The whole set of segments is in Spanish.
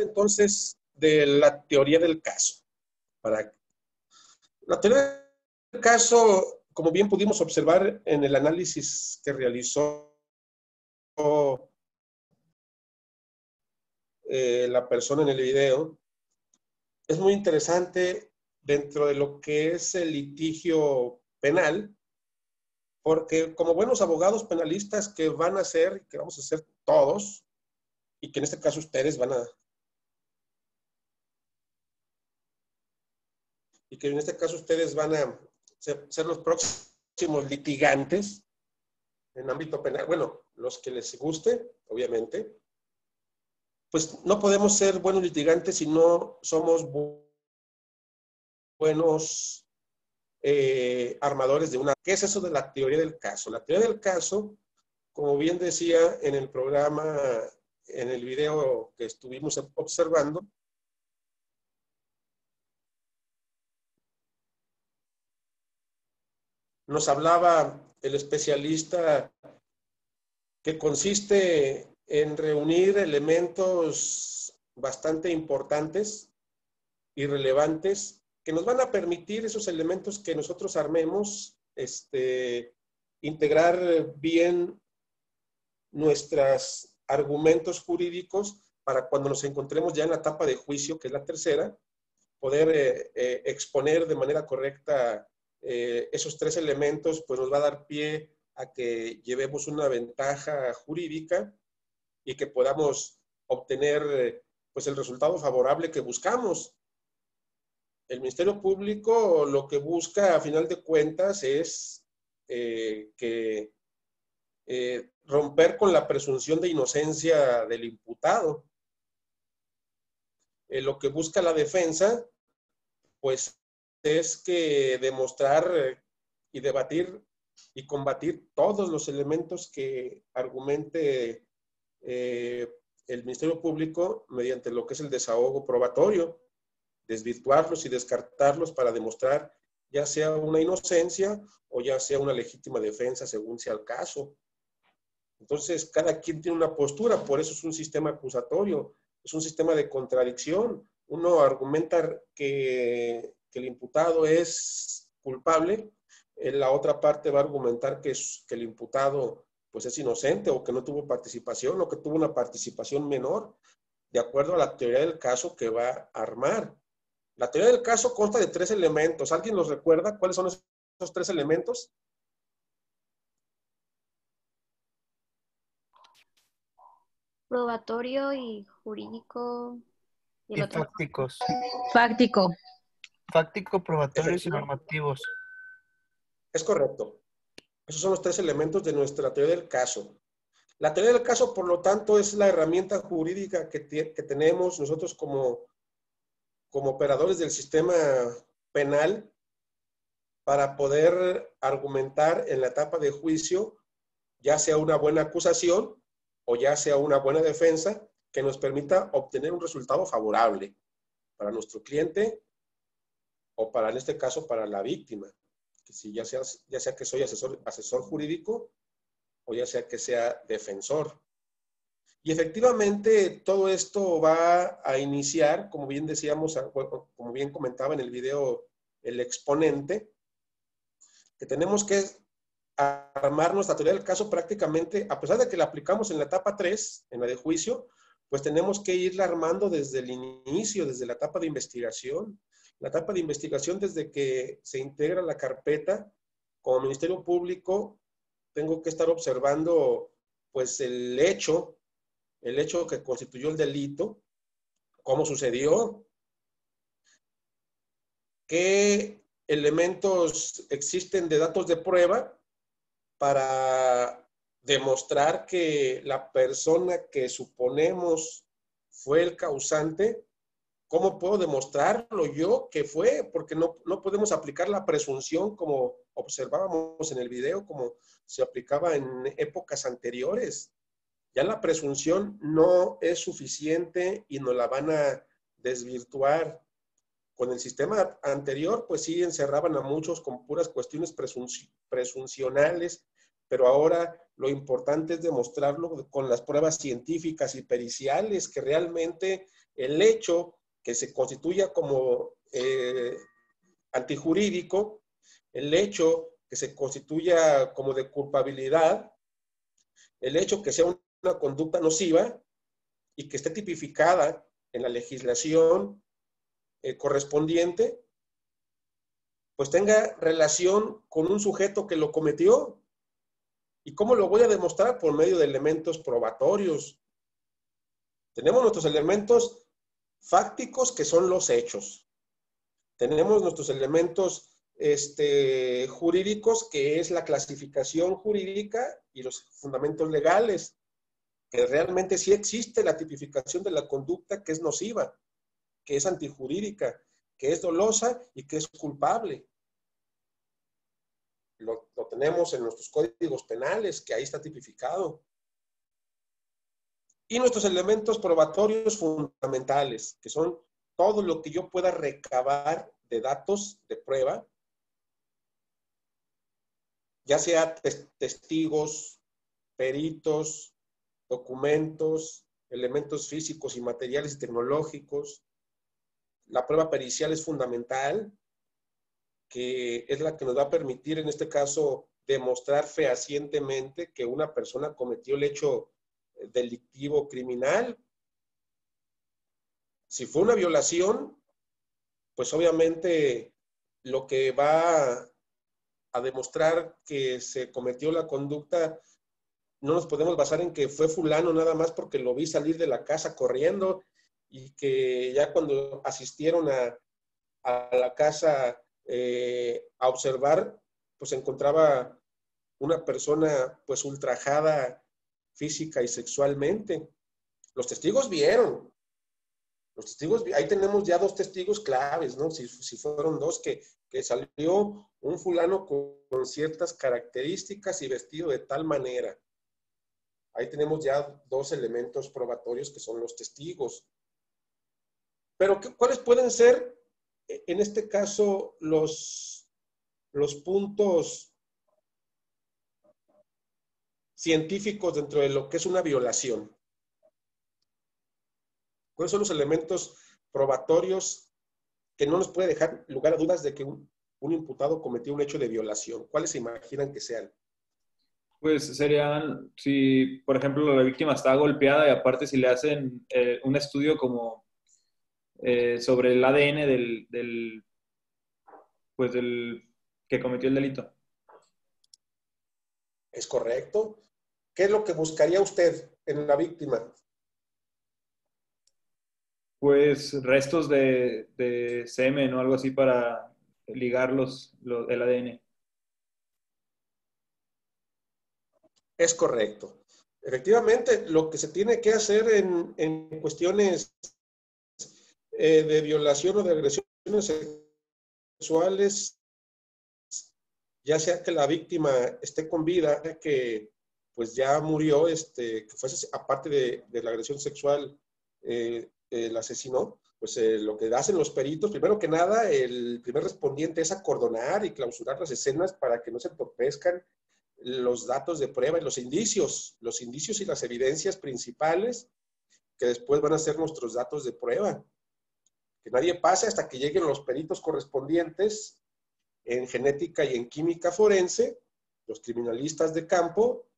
entonces de la teoría del caso. La teoría del caso, como bien pudimos observar en el análisis que realizó la persona en el video, es muy interesante dentro de lo que es el litigio penal, porque como buenos abogados penalistas que van a hacer, que vamos a hacer todos, y que en este caso ustedes van a, y que en este caso ustedes van a ser los próximos litigantes en ámbito penal, bueno, los que les guste, obviamente, pues no podemos ser buenos litigantes si no somos buenos armadores de una... ¿Qué es eso de la teoría del caso? La teoría del caso, como bien decía en el programa, en el video que estuvimos observando, nos hablaba el especialista que consiste en reunir elementos bastante importantes y relevantes que nos van a permitir esos elementos que nosotros armemos, integrar bien nuestros argumentos jurídicos para cuando nos encontremos ya en la etapa de juicio, que es la tercera, poder exponer de manera correcta esos tres elementos, pues nos va a dar pie a que llevemos una ventaja jurídica y que podamos obtener pues el resultado favorable que buscamos. El Ministerio Público lo que busca a final de cuentas es romper con la presunción de inocencia del imputado. Lo que busca la defensa pues es que demostrar y debatir y combatir todos los elementos que argumente el Ministerio Público mediante lo que es el desahogo probatorio, desvirtuarlos y descartarlos para demostrar ya sea una inocencia o ya sea una legítima defensa según sea el caso. Entonces, cada quien tiene una postura, por eso es un sistema acusatorio, es un sistema de contradicción. Uno argumenta que el imputado es culpable, la otra parte va a argumentar que el imputado pues es inocente o que no tuvo participación o que tuvo una participación menor, de acuerdo a la teoría del caso que va a armar. La teoría del caso consta de tres elementos. ¿Alguien los recuerda? ¿Cuáles son esos tres elementos? Probatorio y jurídico. ¿Y el otro? Fácticos. Fáctico. Fáctico, probatorios y normativos. Es correcto. Esos son los tres elementos de nuestra teoría del caso. La teoría del caso, por lo tanto, es la herramienta jurídica que tenemos nosotros como operadores del sistema penal para poder argumentar en la etapa de juicio, ya sea una buena acusación o ya sea una buena defensa que nos permita obtener un resultado favorable para nuestro cliente o para, en este caso, para la víctima. Que si ya sea que soy asesor jurídico o ya sea que sea defensor. Y efectivamente todo esto va a iniciar, como bien decíamos, como bien comentaba en el video el exponente, que tenemos que armar nuestra teoría del caso prácticamente, a pesar de que la aplicamos en la etapa 3, en la de juicio, pues tenemos que irla armando desde el inicio, desde la etapa de investigación. La etapa de investigación desde que se integra la carpeta, como Ministerio Público, tengo que estar observando pues el hecho que constituyó el delito, cómo sucedió, qué elementos existen de datos de prueba para demostrar que la persona que suponemos fue el causante. ¿Cómo puedo demostrarlo yo que fue? Porque no podemos aplicar la presunción como observábamos en el video, como se aplicaba en épocas anteriores. Ya la presunción no es suficiente y nos la van a desvirtuar. Con el sistema anterior, pues sí encerraban a muchos con puras cuestiones presuncionales, pero ahora lo importante es demostrarlo con las pruebas científicas y periciales que realmente el hecho que se constituya como antijurídico, el hecho que se constituya como de culpabilidad, el hecho que sea una conducta nociva y que esté tipificada en la legislación correspondiente, pues tenga relación con un sujeto que lo cometió. ¿Y cómo lo voy a demostrar? Por medio de elementos probatorios. Tenemos nuestros elementos fácticos, que son los hechos. Tenemos nuestros elementos jurídicos, que es la clasificación jurídica y los fundamentos legales, que realmente sí existe la tipificación de la conducta que es nociva, que es antijurídica, que es dolosa y que es culpable. Lo tenemos en nuestros códigos penales, que ahí está tipificado. Y nuestros elementos probatorios fundamentales, que son todo lo que yo pueda recabar de datos de prueba, ya sea testigos, peritos, documentos, elementos físicos y materiales y tecnológicos. La prueba pericial es fundamental, que es la que nos va a permitir, en este caso, demostrar fehacientemente que una persona cometió el hecho delictivo criminal. Si fue una violación, pues obviamente lo que va a demostrar que se cometió la conducta, no nos podemos basar en que fue fulano nada más porque lo vi salir de la casa corriendo y que ya cuando asistieron a la casa a observar, pues se encontraba una persona pues ultrajada física y sexualmente. Los testigos vieron. Ahí tenemos ya dos testigos claves, ¿no? Si fueron dos, que salió un fulano con ciertas características y vestido de tal manera. Ahí tenemos ya dos elementos probatorios que son los testigos. Pero, ¿cuáles pueden ser, en este caso, los puntos científicos dentro de lo que es una violación? ¿Cuáles son los elementos probatorios que no nos puede dejar lugar a dudas de que un imputado cometió un hecho de violación? ¿Cuáles se imaginan que sean? Pues serían, si por ejemplo la víctima está golpeada y aparte si le hacen un estudio como sobre el ADN del que cometió el delito. ¿Es correcto? ¿Qué es lo que buscaría usted en la víctima? Pues restos de semen o algo así para ligar el ADN. Es correcto. Efectivamente, lo que se tiene que hacer en cuestiones de violación o de agresiones sexuales, ya sea que la víctima esté con vida, que pues ya murió, que fuese aparte de la agresión sexual, el asesino, pues lo que hacen los peritos, primero que nada, el primer respondiente es acordonar y clausurar las escenas para que no se entorpezcan los datos de prueba y los indicios y las evidencias principales que después van a ser nuestros datos de prueba. Que nadie pase hasta que lleguen los peritos correspondientes en genética y en química forense, los criminalistas de campo,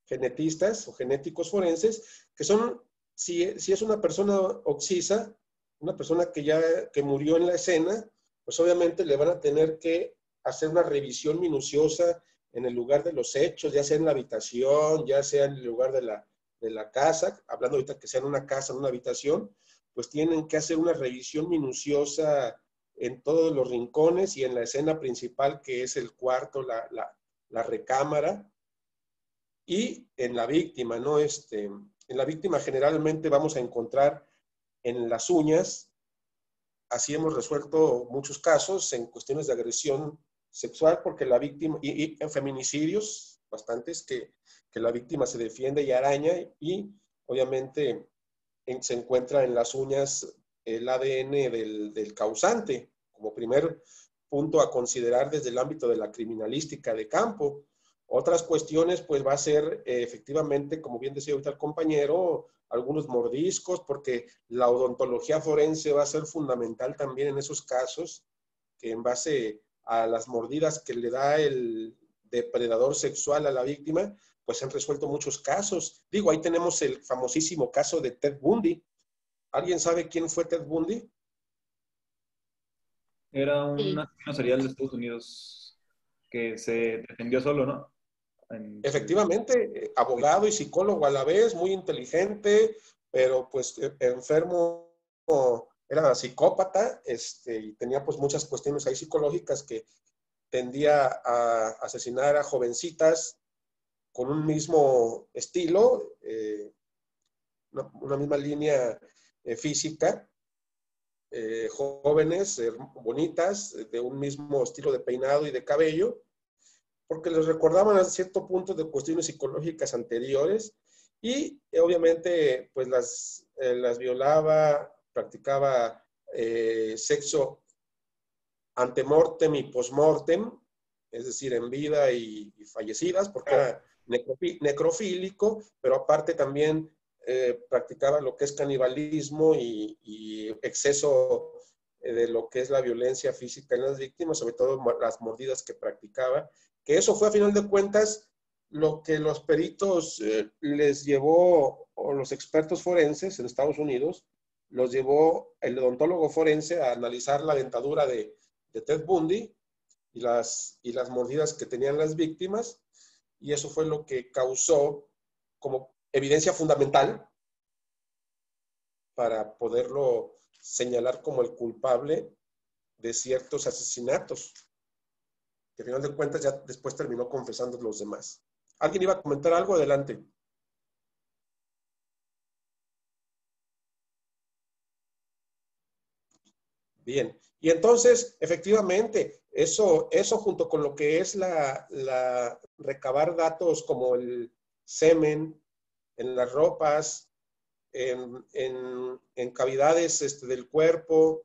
genetistas o genéticos forenses, que son, si es una persona occisa, una persona que murió en la escena, pues obviamente le van a tener que hacer una revisión minuciosa en el lugar de los hechos, ya sea en la habitación, ya sea en el lugar de la casa, hablando ahorita que sea en una casa, en una habitación, pues tienen que hacer una revisión minuciosa en todos los rincones y en la escena principal, que es el cuarto, la recámara, y en la víctima, ¿no? En la víctima generalmente vamos a encontrar en las uñas, así hemos resuelto muchos casos en cuestiones de agresión sexual, porque la víctima, y en feminicidios, bastantes, que la víctima se defiende y araña, y obviamente se encuentra en las uñas el ADN del causante, como primer punto a considerar desde el ámbito de la criminalística de campo. Otras cuestiones, pues va a ser efectivamente, como bien decía ahorita el compañero, algunos mordiscos, porque la odontología forense va a ser fundamental también en esos casos, que en base a las mordidas que le da el depredador sexual a la víctima, pues se han resuelto muchos casos. Digo, ahí tenemos el famosísimo caso de Ted Bundy. ¿Alguien sabe quién fue Ted Bundy? Era un Sí. asesino serial de Estados Unidos que se defendió solo, ¿no? Efectivamente, abogado y psicólogo a la vez, muy inteligente, pero pues enfermo, era psicópata, y tenía pues muchas cuestiones ahí psicológicas que tendía a asesinar a jovencitas con un mismo estilo, una misma línea física, jóvenes, bonitas, de un mismo estilo de peinado y de cabello, porque les recordaban a cierto punto de cuestiones psicológicas anteriores y obviamente pues las violaba, practicaba sexo antemortem y postmortem, es decir, en vida y fallecidas, porque era necrofílico, pero aparte también practicaba lo que es canibalismo y exceso de lo que es la violencia física en las víctimas, sobre todo las mordidas que practicaba, que eso fue a final de cuentas lo que los peritos les llevó, o los expertos forenses en Estados Unidos, los llevó el odontólogo forense a analizar la dentadura de Ted Bundy y las mordidas que tenían las víctimas, y eso fue lo que causó como evidencia fundamental para poderlo señalar como el culpable de ciertos asesinatos, que al final de cuentas ya después terminó confesando los demás. ¿Alguien iba a comentar algo? Adelante. Bien, y entonces, efectivamente, eso junto con lo que es recabar datos como el semen en las ropas, en cavidades del cuerpo,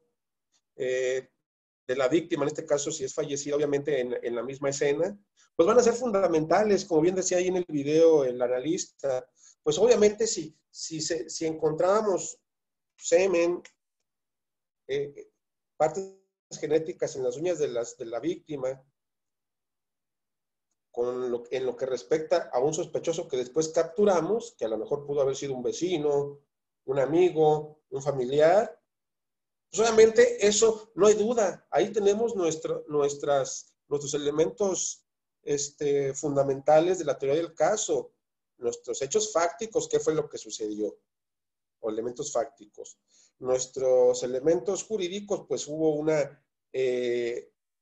de la víctima, en este caso si es fallecida, obviamente en la misma escena, pues van a ser fundamentales, como bien decía ahí en el video el analista, pues obviamente si encontrábamos semen, partes genéticas en las uñas de la víctima, en lo que respecta a un sospechoso que después capturamos, que a lo mejor pudo haber sido un vecino, un amigo, un familiar, pues obviamente eso no hay duda. Ahí tenemos nuestros elementos fundamentales de la teoría del caso, nuestros hechos fácticos, qué fue lo que sucedió, o elementos fácticos. Nuestros elementos jurídicos, pues hubo una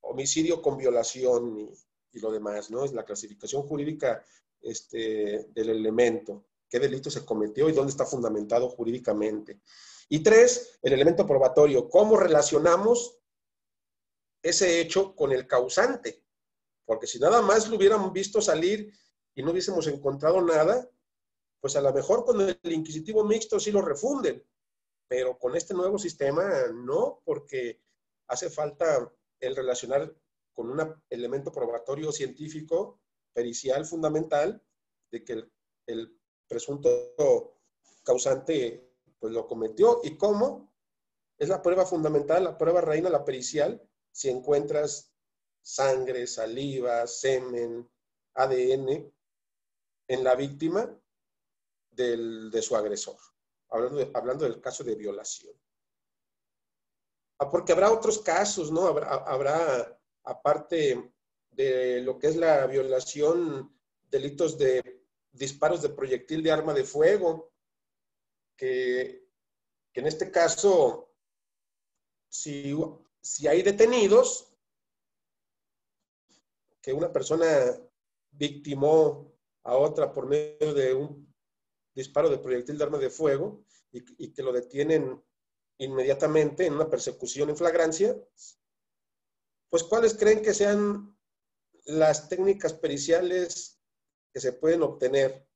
homicidio con violación y lo demás, ¿no? Es la clasificación jurídica del elemento, qué delito se cometió y dónde está fundamentado jurídicamente. Y 3, el elemento probatorio, cómo relacionamos ese hecho con el causante, porque si nada más lo hubieran visto salir y no hubiésemos encontrado nada, pues a lo mejor con el inquisitivo mixto sí lo refunden, pero con este nuevo sistema no, porque hace falta el relacionar con un elemento probatorio científico, pericial fundamental, de que el presunto causante pues lo cometió. ¿Y cómo? Es la prueba fundamental, la prueba reina, la pericial, si encuentras sangre, saliva, semen, ADN en la víctima de su agresor. Hablando del caso de violación. Porque habrá otros casos, ¿no? Habrá, aparte de lo que es la violación, delitos de disparos de proyectil de arma de fuego, que en este caso, si hay detenidos, que una persona victimó a otra por medio de un disparo de proyectil de arma de fuego y que lo detienen inmediatamente en una persecución en flagrancia, pues ¿cuáles creen que sean las técnicas periciales que se pueden obtener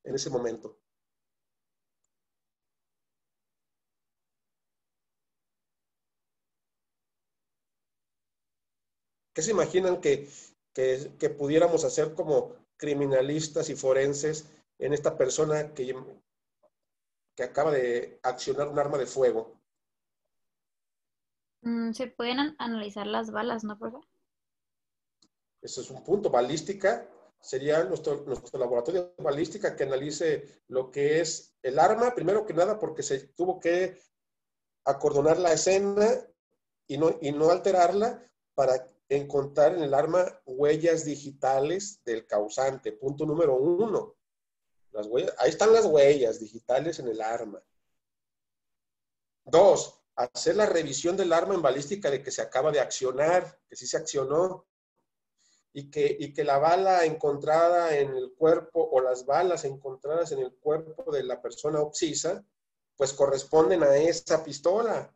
en ese momento? ¿Qué se imaginan que pudiéramos hacer como criminalistas y forenses en esta persona que acaba de accionar un arma de fuego. Se pueden analizar las balas, ¿no, profe? Ese es un punto. Balística sería nuestro laboratorio de balística que analice lo que es el arma, primero que nada porque se tuvo que acordonar la escena y no alterarla para encontrar en el arma huellas digitales del causante. Punto número 1. Las huellas, ahí están las huellas digitales en el arma. 2, hacer la revisión del arma en balística de que se acaba de accionar, que sí se accionó, y que la bala encontrada en el cuerpo o las balas encontradas en el cuerpo de la persona occisa, pues corresponden a esa pistola.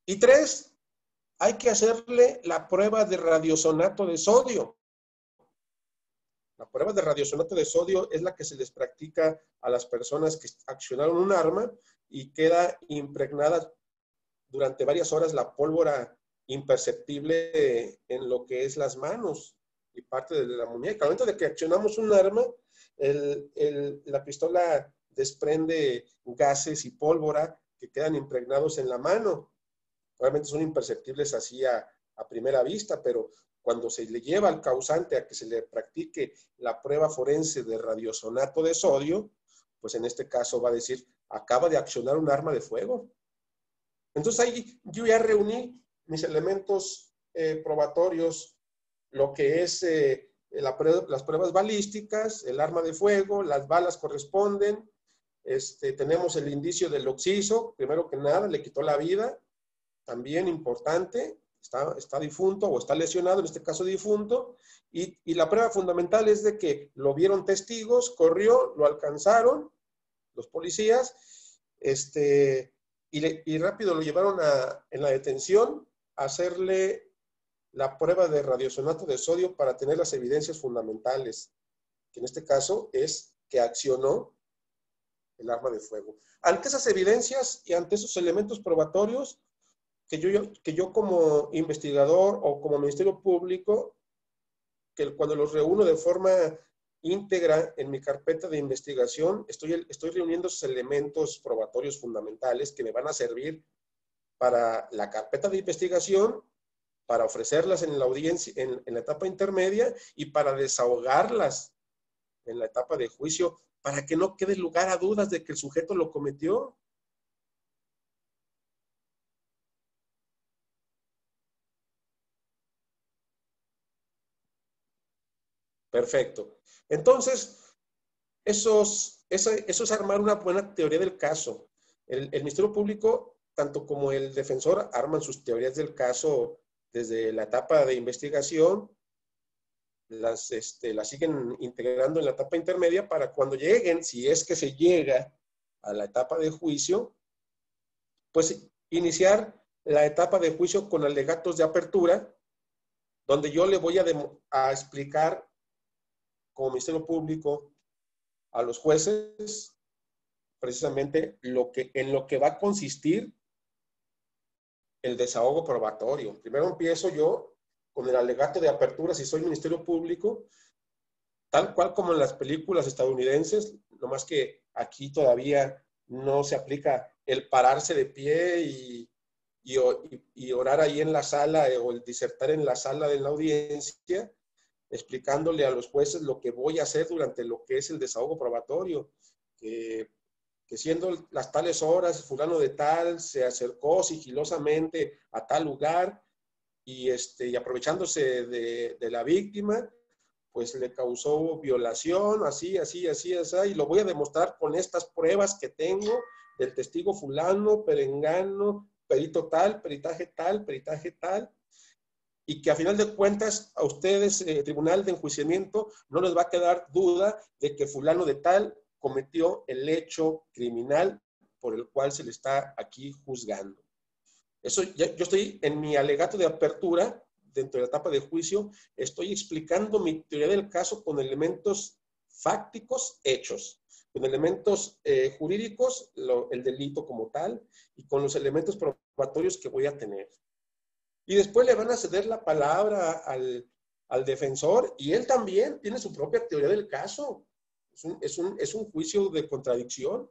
Y 3, hay que hacerle la prueba de radiosonato de sodio. La prueba de radiosonato de sodio es la que se les practica a las personas que accionaron un arma y queda impregnada durante varias horas la pólvora imperceptible en lo que es las manos y parte de la muñeca. Al momento de que accionamos un arma, la pistola desprende gases y pólvora que quedan impregnados en la mano. Obviamente son imperceptibles así a primera vista, pero cuando se le lleva al causante a que se le practique la prueba forense de radiosonato de sodio, pues en este caso va a decir, acaba de accionar un arma de fuego. Entonces ahí yo ya reuní mis elementos probatorios, lo que es las pruebas balísticas, el arma de fuego, las balas corresponden, tenemos el indicio del occiso, primero que nada, le quitó la vida, también importante, está difunto o está lesionado, en este caso difunto, y la prueba fundamental es de que lo vieron testigos, corrió, lo alcanzaron los policías, y rápido lo llevaron en la detención a hacerle la prueba de radiosonato de sodio para tener las evidencias fundamentales, que en este caso es que accionó el arma de fuego. Ante esas evidencias y ante esos elementos probatorios, que yo como investigador o como Ministerio Público, que cuando los reúno de forma íntegra en mi carpeta de investigación, estoy reuniendo esos elementos probatorios fundamentales que me van a servir para la carpeta de investigación, para ofrecerlas en la audiencia, en la etapa intermedia y para desahogarlas en la etapa de juicio, para que no quede lugar a dudas de que el sujeto lo cometió. Perfecto. Entonces, eso es armar una buena teoría del caso. El Ministerio Público, tanto como el defensor, arman sus teorías del caso desde la etapa de investigación, las siguen integrando en la etapa intermedia para cuando lleguen, si es que se llega a la etapa de juicio, pues iniciar la etapa de juicio con alegatos de apertura, donde yo le voy a explicar como Ministerio Público a los jueces precisamente en lo que va a consistir el desahogo probatorio. Primero empiezo yo con el alegato de apertura, si soy Ministerio Público, tal cual como en las películas estadounidenses, nomás que aquí todavía no se aplica el pararse de pie y orar ahí en la sala o el disertar en la sala de la audiencia, explicándole a los jueces lo que voy a hacer durante lo que es el desahogo probatorio, que siendo las tales horas, fulano de tal se acercó sigilosamente a tal lugar y aprovechándose de la víctima, pues le causó violación, así, y lo voy a demostrar con estas pruebas que tengo del testigo fulano, perengano, perito tal, peritaje tal, y que a final de cuentas a ustedes, tribunal de enjuiciamiento, no les va a quedar duda de que fulano de tal cometió el hecho criminal por el cual se le está aquí juzgando. Eso yo estoy en mi alegato de apertura, dentro de la etapa de juicio, estoy explicando mi teoría del caso con elementos fácticos hechos, con elementos jurídicos, el delito como tal, y con los elementos probatorios que voy a tener. Y después le van a ceder la palabra al al defensor y él también tiene su propia teoría del caso. Es un juicio de contradicción.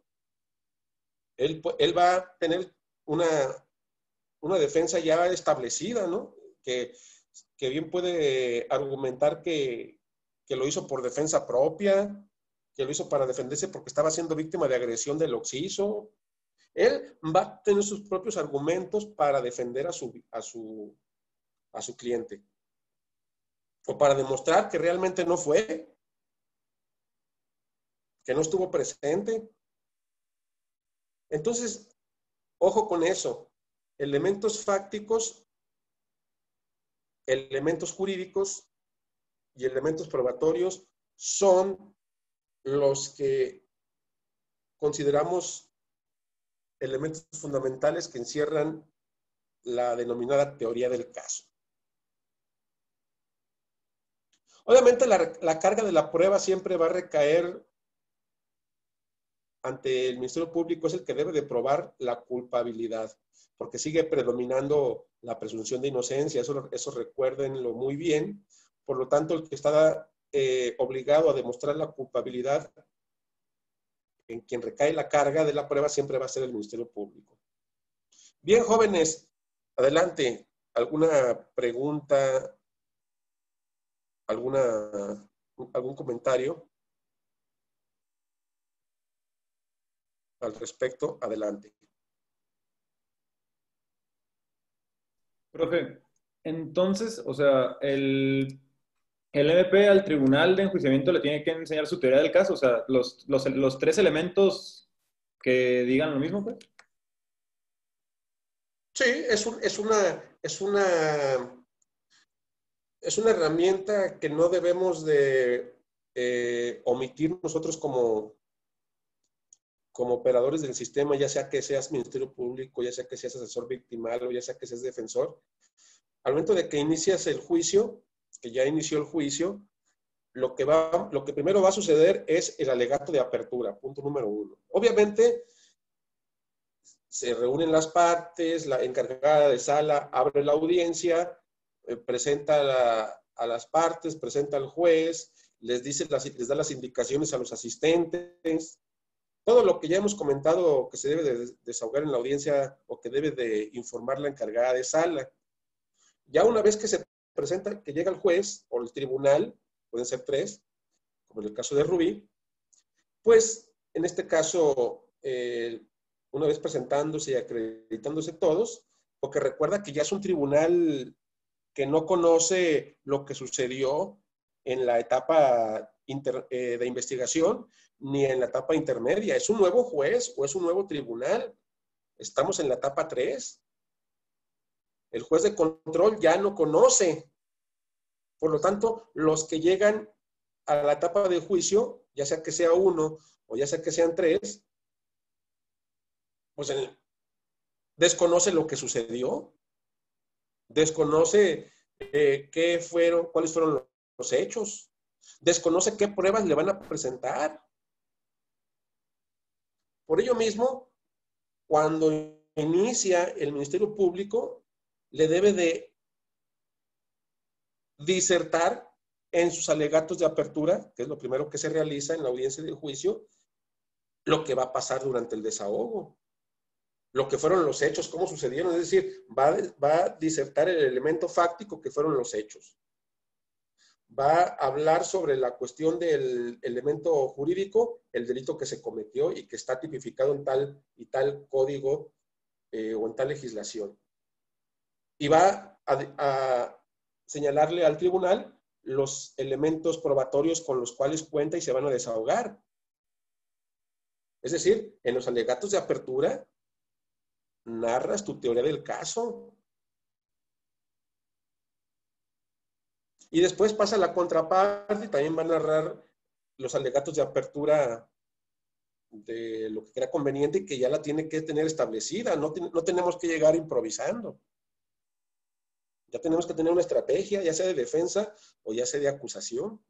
Él va a tener una defensa ya establecida, ¿no? Que bien puede argumentar que lo hizo por defensa propia, que lo hizo para defenderse porque estaba siendo víctima de agresión del occiso. Él va a tener sus propios argumentos para defender a su cliente. O para demostrar que realmente no fue, que no estuvo presente. Entonces, ojo con eso. Elementos fácticos, elementos jurídicos y elementos probatorios son los que consideramos elementos fundamentales que encierran la denominada teoría del caso. Obviamente la carga de la prueba siempre va a recaer ante el Ministerio Público, es el que debe de probar la culpabilidad, porque sigue predominando la presunción de inocencia, eso recuérdenlo muy bien. Por lo tanto, el que está obligado a demostrar la culpabilidad, en quien recae la carga de la prueba, siempre va a ser el Ministerio Público. Bien, jóvenes, adelante. ¿Alguna pregunta? ¿Algún comentario al respecto? Adelante. Profe, entonces, o sea, el MP al tribunal de enjuiciamiento le tiene que enseñar su teoría del caso, o sea, los tres elementos que digan lo mismo, pues. Sí, es una herramienta que no debemos de omitir nosotros como operadores del sistema, ya sea que seas Ministerio Público, ya sea que seas asesor victimal o ya sea que seas defensor. Al momento de que inicias el juicio, que ya inició el juicio, lo que primero va a suceder es el alegato de apertura, punto número 1. Obviamente, se reúnen las partes, la encargada de sala abre la audiencia, presenta a las partes, presenta al juez, les da las indicaciones a los asistentes, todo lo que ya hemos comentado que se debe de desahogar en la audiencia o que debe de informar la encargada de sala. Ya una vez que se presenta, que llega el juez o el tribunal, pueden ser 3, como en el caso de Rubí, pues en este caso, una vez presentándose y acreditándose todos, porque recuerda que ya es un tribunal que no conoce lo que sucedió en la etapa de investigación ni en la etapa intermedia. ¿Es un nuevo juez o es un nuevo tribunal? Estamos en la etapa 3. El juez de control ya no conoce. Por lo tanto, los que llegan a la etapa de juicio, ya sea que sea 1 o ya sea que sean 3, pues desconoce lo que sucedió, desconoce cuáles fueron los hechos, desconoce qué pruebas le van a presentar. Por ello mismo, cuando inicia el Ministerio Público, le debe de disertar en sus alegatos de apertura, que es lo primero que se realiza en la audiencia de juicio, lo que va a pasar durante el desahogo, lo que fueron los hechos, cómo sucedieron, es decir, va a disertar el elemento fáctico que fueron los hechos. Va a hablar sobre la cuestión del elemento jurídico, el delito que se cometió y que está tipificado en tal y tal código o en tal legislación. Y va a señalarle al tribunal los elementos probatorios con los cuales cuenta y se van a desahogar. Es decir, en los alegatos de apertura, narras tu teoría del caso. Y después pasa la contraparte y también va a narrar los alegatos de apertura de lo que crea conveniente y que ya la tiene que tener establecida. No tenemos que llegar improvisando. Ya tenemos que tener una estrategia, ya sea de defensa o ya sea de acusación.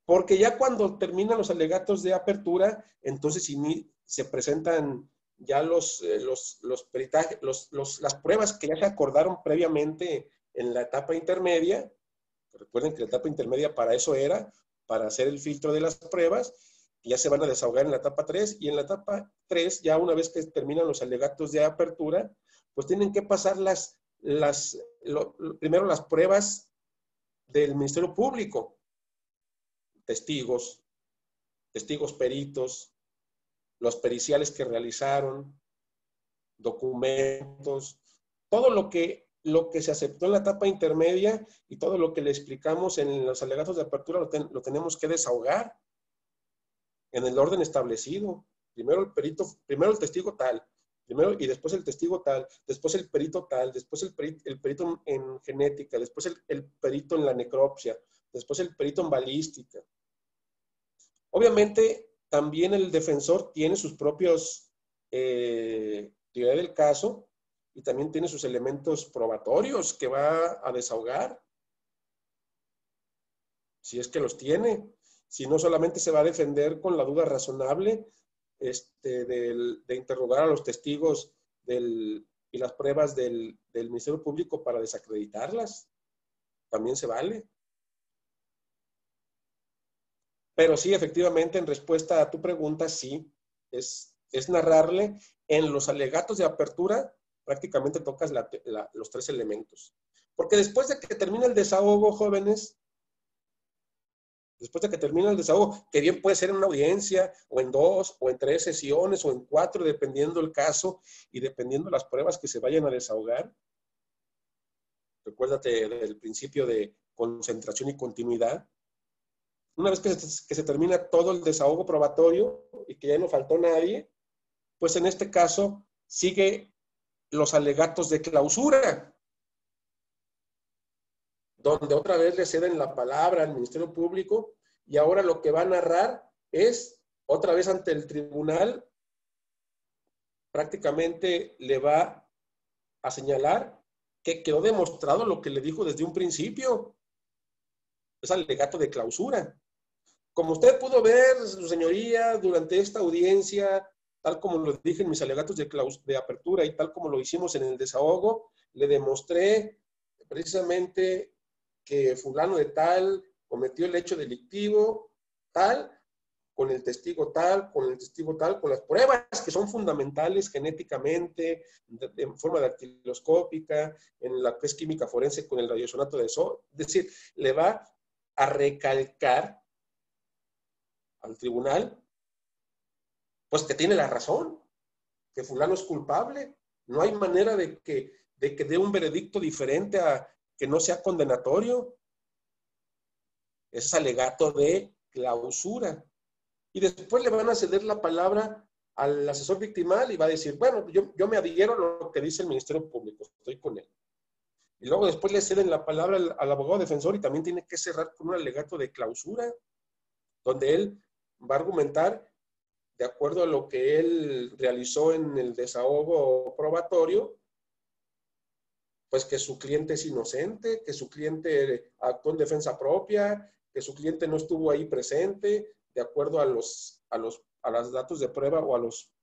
Porque ya cuando terminan los alegatos de apertura, entonces se presentan ya los peritajes, las pruebas que ya se acordaron previamente en la etapa intermedia. Recuerden que la etapa intermedia para eso era, para hacer el filtro de las pruebas, y ya se van a desahogar en la etapa 3, y en la etapa 3, ya una vez que terminan los alegatos de apertura, pues tienen que pasar primero las pruebas del Ministerio Público, testigos peritos, los periciales que realizaron, documentos, todo lo que se aceptó en la etapa intermedia y todo lo que le explicamos en los alegatos de apertura lo tenemos que desahogar en el orden establecido. Primero el testigo tal, primero y después el testigo tal, después el perito tal, después el perito en genética, después el perito en la necropsia, después el perito en balística. Obviamente, también el defensor tiene sus propios teoría del caso y también tiene sus elementos probatorios que va a desahogar, si es que los tiene. Si no, solamente se va a defender con la duda razonable de interrogar a los testigos y las pruebas del Ministerio Público para desacreditarlas. También se vale. Pero sí, efectivamente, en respuesta a tu pregunta, sí, es narrarle. En los alegatos de apertura, prácticamente tocas los 3 elementos. Porque después de que termina el desahogo, jóvenes, después de que termina el desahogo, que bien puede ser en una audiencia, o en 2, o en 3 sesiones, o en 4, dependiendo el caso y dependiendo las pruebas que se vayan a desahogar. Recuérdate del principio de concentración y continuidad. Una vez que se termina todo el desahogo probatorio y que ya no faltó nadie, pues en este caso sigue los alegatos de clausura, donde otra vez le ceden la palabra al Ministerio Público y ahora lo que va a narrar es otra vez ante el tribunal, prácticamente le va a señalar que quedó demostrado lo que le dijo desde un principio. Es alegato de clausura. Como usted pudo ver, su señoría, durante esta audiencia, tal como lo dije en mis alegatos de apertura y tal como lo hicimos en el desahogo, le demostré precisamente que fulano de tal cometió el hecho delictivo tal, con el testigo tal, con el testigo tal, con las pruebas que son fundamentales genéticamente, de forma dactiloscópica, en la que es química forense con el radiosonato de SO. Es decir, le va a recalcar al tribunal, pues que tiene la razón, que fulano es culpable. No hay manera de que dé un veredicto diferente a que no sea condenatorio. Es alegato de clausura. Y después le van a ceder la palabra al asesor victimal y va a decir, bueno, yo me adhiero a lo que dice el Ministerio Público, estoy con él. Y luego después le ceden la palabra al abogado defensor y también tiene que cerrar con un alegato de clausura, donde él va a argumentar, de acuerdo a lo que él realizó en el desahogo probatorio, pues que su cliente es inocente, que su cliente actuó en defensa propia, que su cliente no estuvo ahí presente, de acuerdo a los datos de prueba o a los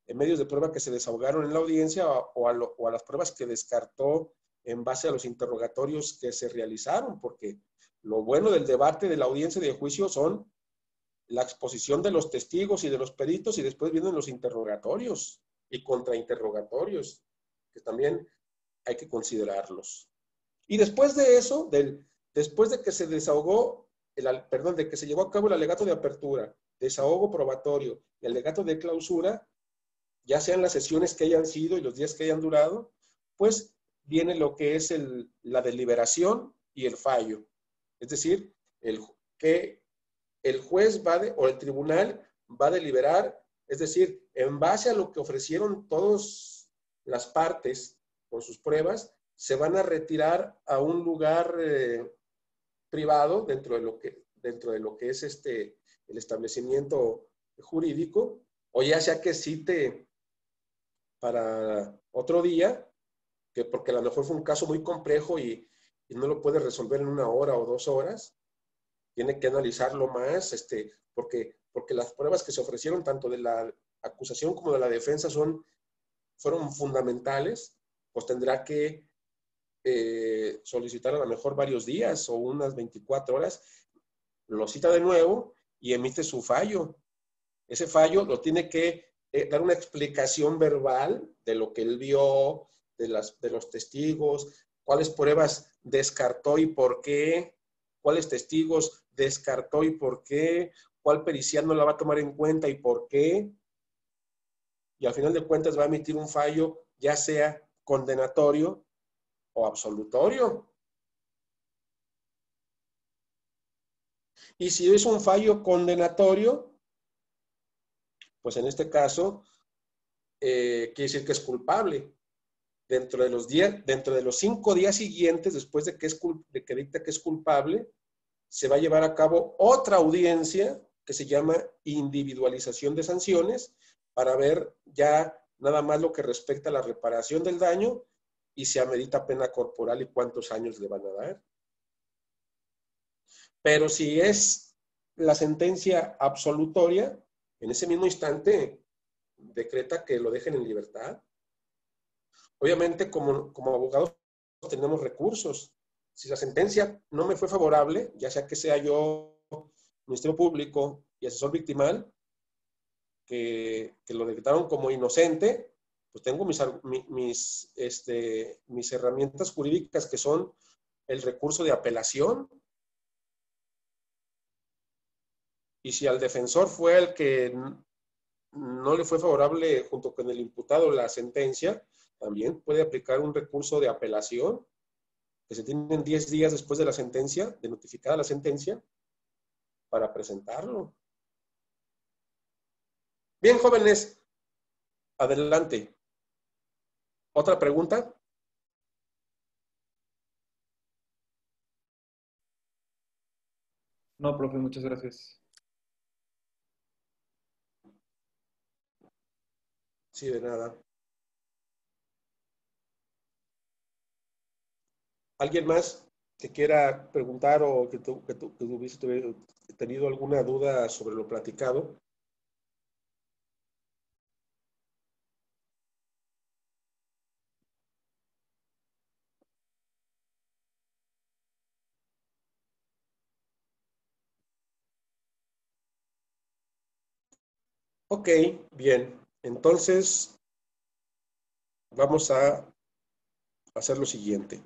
medios de prueba que se desahogaron en la audiencia o a las pruebas que descartó en base a los interrogatorios que se realizaron, porque lo bueno del debate de la audiencia de juicio son la exposición de los testigos y de los peritos y después vienen los interrogatorios y contrainterrogatorios, que también hay que considerarlos. Y después de eso, después de que se desahogó, de que se llevó a cabo el alegato de apertura, desahogo probatorio y el alegato de clausura, ya sean las sesiones que hayan sido y los días que hayan durado, pues viene lo que es la deliberación y el fallo. Es decir, que el juez o el tribunal va a deliberar, es decir, en base a lo que ofrecieron todas las partes con sus pruebas, se van a retirar a un lugar privado dentro de lo que es el establecimiento jurídico, o ya sea que cite para otro día, porque a lo mejor fue un caso muy complejo y no lo puede resolver en 1 hora o 2 horas, tiene que analizarlo más, porque las pruebas que se ofrecieron tanto de la acusación como de la defensa fueron fundamentales, pues tendrá que solicitar a lo mejor varios días o unas 24 horas, lo cita de nuevo y emite su fallo. Ese fallo lo tiene que dar una explicación verbal de lo que él vio, de los testigos, cuáles pruebas descartó y por qué, cuáles testigos descartó y por qué, cuál pericial no la va a tomar en cuenta y por qué. Y al final de cuentas va a emitir un fallo, ya sea condenatorio o absolutorio. Y si es un fallo condenatorio, pues en este caso quiere decir que es culpable. Dentro de los 5 días siguientes, después de que dicta que es culpable, se va a llevar a cabo otra audiencia que se llama individualización de sanciones para ver ya nada más lo que respecta a la reparación del daño y si amerita pena corporal y cuántos años le van a dar. Pero si es la sentencia absolutoria, en ese mismo instante decreta que lo dejen en libertad. Obviamente, como abogados tenemos recursos. Si la sentencia no me fue favorable, ya sea que sea yo, Ministerio Público y asesor victimal, que lo decretaron como inocente, pues tengo mis herramientas jurídicas que son el recurso de apelación. Y si al defensor fue el que no le fue favorable junto con el imputado la sentencia, también puede aplicar un recurso de apelación que se tienen 10 días después de la sentencia, de notificada la sentencia, para presentarlo. Bien, jóvenes, adelante. ¿Otra pregunta? No, profe, muchas gracias. Sí, de nada. ¿Alguien más que quiera preguntar o que hubiese tenido alguna duda sobre lo platicado? Ok, bien. Entonces, vamos a hacer lo siguiente.